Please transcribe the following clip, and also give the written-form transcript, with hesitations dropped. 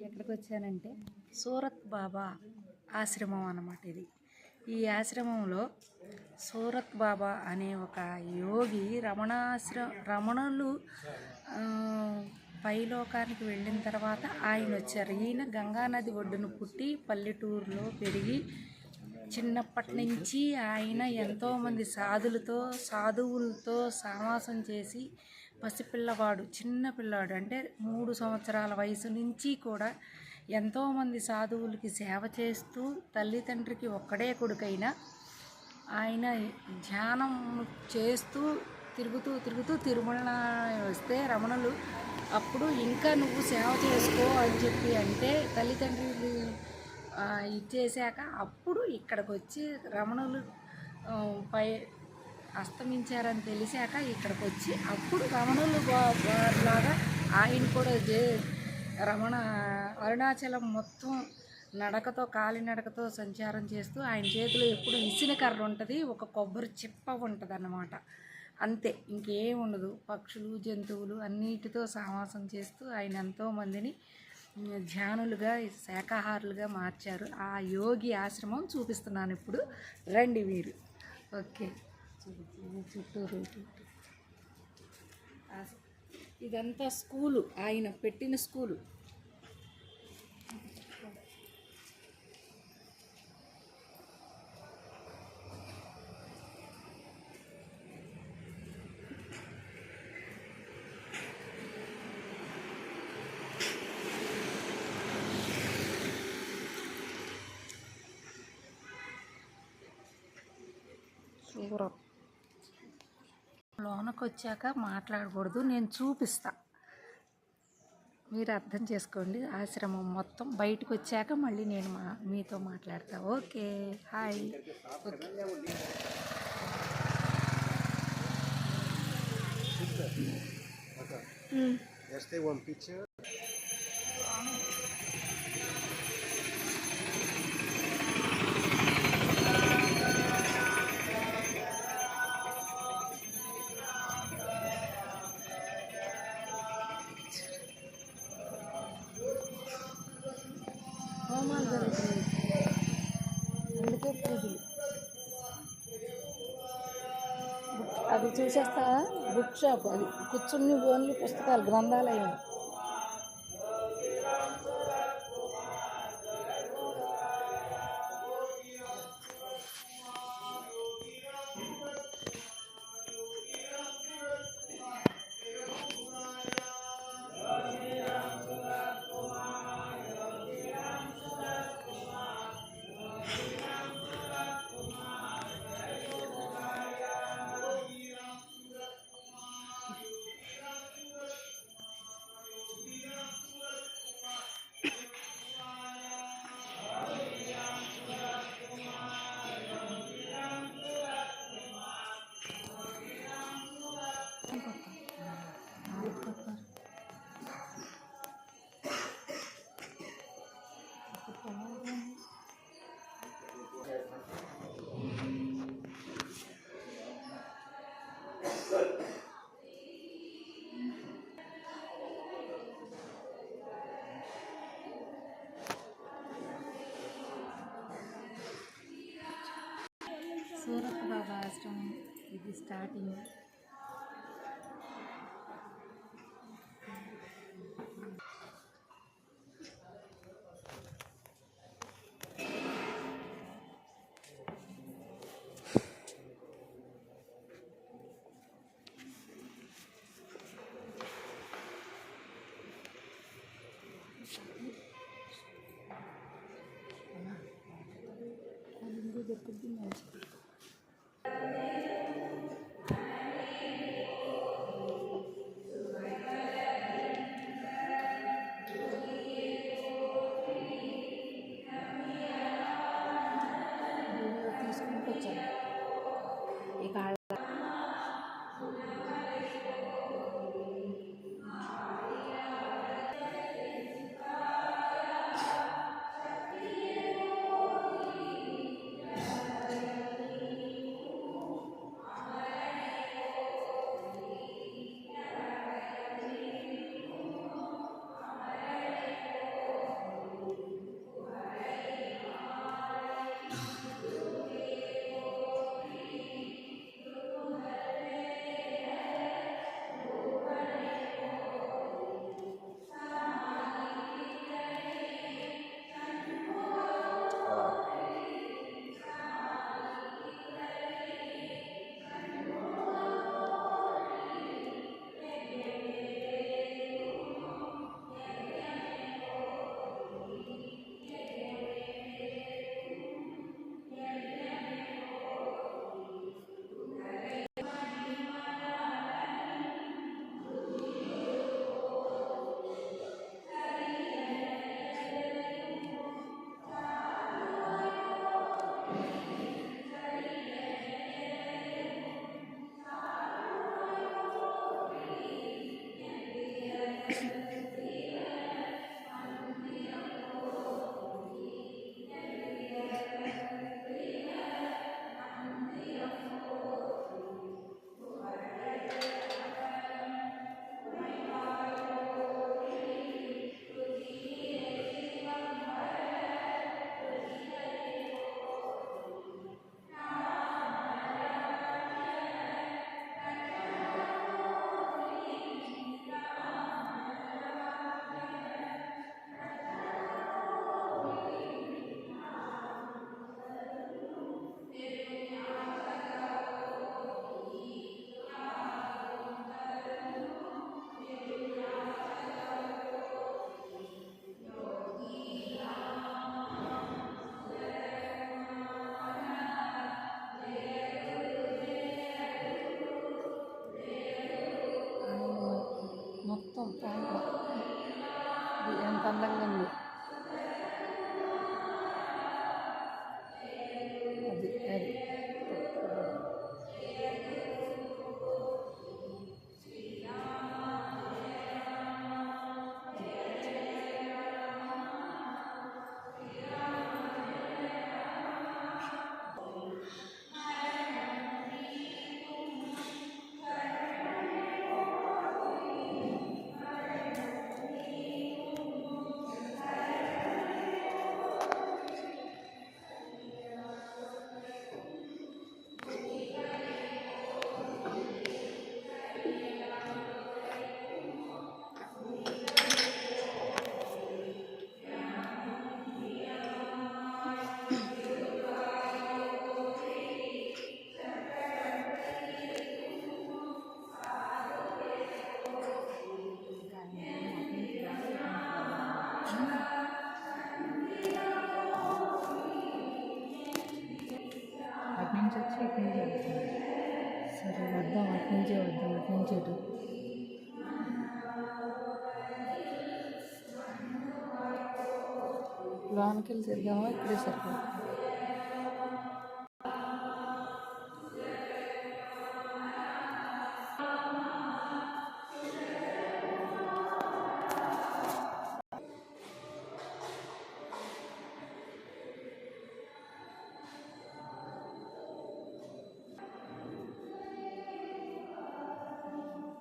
ఎక్కడికి వచ్చానంటే సూరత్ బాబా ఆశ్రమం అన్నమాట. ఈ ఆశ్రమంలో సూరత్ బాబా అనే ఒక యోగి రమణులు పైలోకానికి వెళ్ళిన తర్వాత ఆయన వచ్చారు. ఈయన గంగానది ఒడ్డున పుట్టి పల్లెటూరులో పెరిగి చిన్నప్పటి నుంచి ఆయన ఎంతోమంది సాధువులతో సహవాసం చేసి పసిపిల్లవాడు చిన్నపిల్లాడు అంటే 3 సంవత్సరాల వయసు నుంచి కూడా ఎంతోమంది సాధువులకి సేవ చేస్తూ తల్లిదండ్రికి ఒక్కడే కొడుకైనా ఆయన ధ్యానం చేస్తూ తిరుగుతూ తిరుమల వస్తే రమణులు అప్పుడు ఇంకా నువ్వు సేవ చేసుకో అని చెప్పి అంటే తల్లిదండ్రులు ఇచ్చేసాక అప్పుడు ఇక్కడికి వచ్చి రమణులు పై అస్తమించారని తెలిసాక ఇక్కడికి వచ్చి అప్పుడు రమణులు లాగా ఆయన కూడా అరుణాచలం మొత్తం కాలినడకతో సంచారం చేస్తూ ఆయన చేతిలో ఎప్పుడు ఇసిన కర్ర ఉంటుంది, ఒక కొబ్బరి చిప్ప ఉంటుంది అన్నమాట. అంతే, ఇంకేం ఉండదు. పక్షులు జంతువులు అన్నిటితో సహవాసం చేస్తూ ఆయన ఎంతోమందిని ధ్యానులుగా శాకాహారులుగా మార్చారు. ఆ యోగి ఆశ్రమం చూపిస్తున్నాను ఇప్పుడు, రండి మీరు. ఓకే, చుట్టూరు ఇదంతా స్కూలు, ఆయన పెట్టిన స్కూలు. లోనకు వచ్చాక మాట్లాడకూడదు, నేను చూపిస్తా, మీరు అర్థం చేసుకోండి. ఆశ్రమం మొత్తం బయటకు వచ్చాక మళ్ళీ నేను మీతో మాట్లాడతా. Okay, hi. హోమాలు జరుగుతుంది, అందుకే పూజలు. అది చూసేస్తా, బుక్ షాప్ అది, కూర్చుని ఓన్లీ పుస్తకాలు, గ్రంథాలయం. సూరత్ బాబా ఆశ్రమం ఇది స్టార్టింగ్. దొరుకుతుంది మంచి. తీసుకుంటూ వచ్చాను ఇక దాంట్లో ఇది ఎంత అందంగా ఉంది. అది అది అటు నుంచి వచ్చి ఇటు నుంచి వెళ్తుంది. సరే వద్దాం, అటు నుంచే వద్దాం, అటు నుంచి ఇటు. లోనికి వెళ్ళి చేద్దామా, ఇక్కడే సరిపోతుంది.